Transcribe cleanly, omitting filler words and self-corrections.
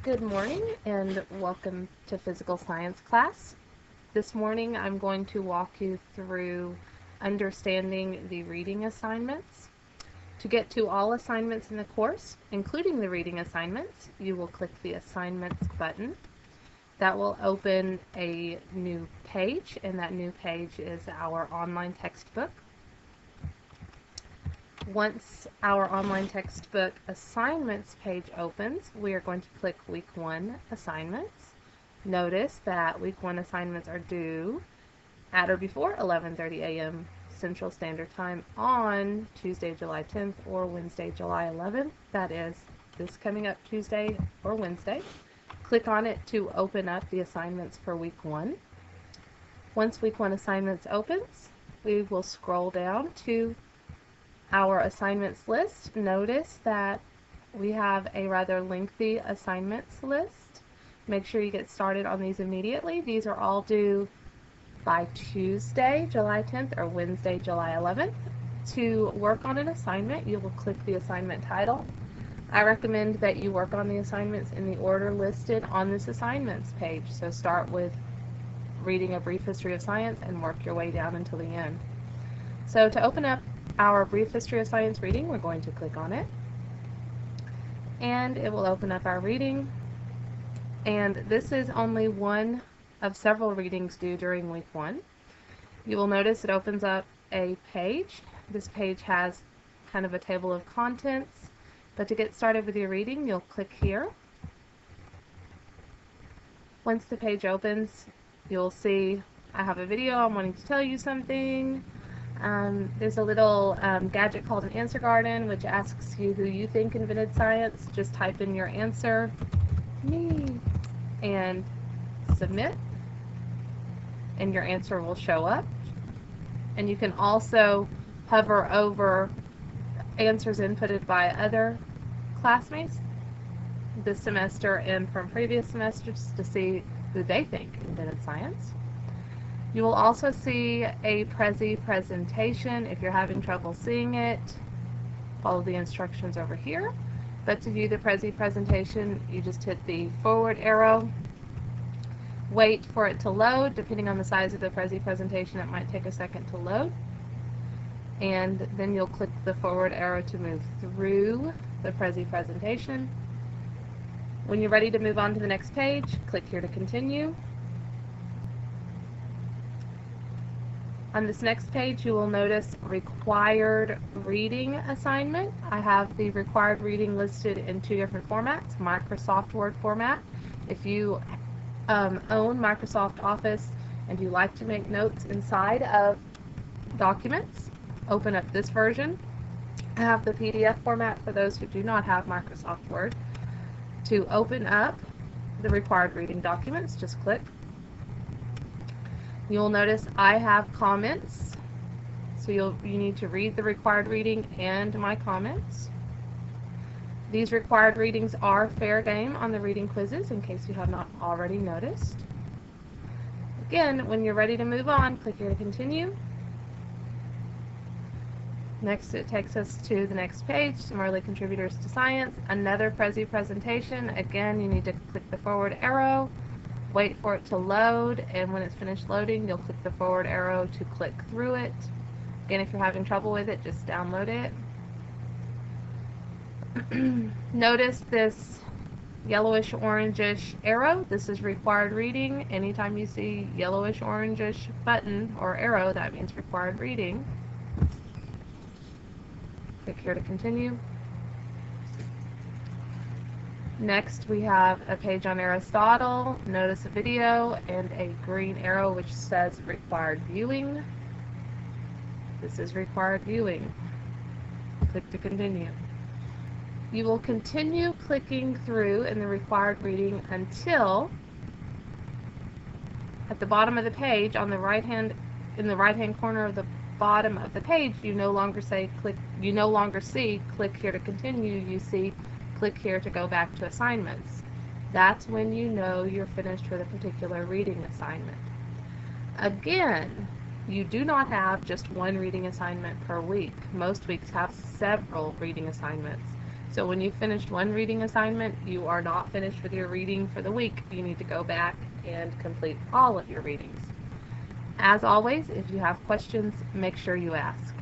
Good morning and welcome to physical science class. This morning I'm going to walk you through understanding the reading assignments. To get to all assignments in the course, including the reading assignments, you will click the Assignments button. That will open a new page, and that new page is our online textbook. Once our online textbook assignments page opens, we are going to click Week 1 assignments. Notice that Week 1 assignments are due at or before 11:30 a.m. Central Standard Time on Tuesday, July 10th or Wednesday, July 11th. That is this coming up Tuesday or Wednesday. Click on it to open up the assignments for Week 1. Once Week 1 assignments opens, we will scroll down to our assignments list. Notice that we have a rather lengthy assignments list. Make sure you get started on these immediately. These are all due by Tuesday, July 10th or Wednesday, July 11th. To work on an assignment, you will click the assignment title. I recommend that you work on the assignments in the order listed on this assignments page. So start with reading A Brief History of Science and work your way down until the end. So to open up our Brief History of Science reading, we're going to click on it, and it will open up our reading. And this is only one of several readings due during Week 1. You will notice it opens up a page. This page has kind of a table of contents, but to get started with your reading, you'll click here. Once the page opens, you'll see I have a video, I'm wanting to tell you something. There's a little gadget called an answer garden, which asks you who you think invented science. Just type in your answer, me, and submit, and your answer will show up. And you can also hover over answers inputted by other classmates this semester and from previous semesters to see who they think invented science. You will also see a Prezi presentation. If you're having trouble seeing it, follow the instructions over here. But to view the Prezi presentation, you just hit the forward arrow. Wait for it to load. Depending on the size of the Prezi presentation, it might take a second to load. And then you'll click the forward arrow to move through the Prezi presentation. When you're ready to move on to the next page, click here to continue. On this next page, you will notice required reading assignment. I have the required reading listed in two different formats, Microsoft Word format. If you own Microsoft Office and you like to make notes inside of documents, open up this version. I have the PDF format for those who do not have Microsoft Word. To open up the required reading documents, just click. You'll notice I have comments, so you need to read the required reading and my comments. These required readings are fair game on the reading quizzes, in case you have not already noticed. Again, when you're ready to move on, click here to continue. Next, it takes us to the next page, some early contributors to science, another Prezi presentation. Again, you need to click the forward arrow. Wait for it to load, and when it's finished loading, you'll click the forward arrow to click through it. Again, if you're having trouble with it, just download it. Notice this yellowish-orangish arrow. This is required reading. Anytime you see yellowish-orangish button or arrow, that means required reading. Click here to continue. Next, we have a page on Aristotle. Notice a video and a green arrow which says required viewing. This is required viewing. Click to continue. You will continue clicking through in the required reading until at the bottom of the page on the in the right hand corner of the bottom of the page, you no longer see click here to continue. You see click here to go back to assignments. That's when you know you're finished with a particular reading assignment. Again, you do not have just one reading assignment per week. Most weeks have several reading assignments. So when you've finished one reading assignment, you are not finished with your reading for the week. You need to go back and complete all of your readings. As always, if you have questions, make sure you ask.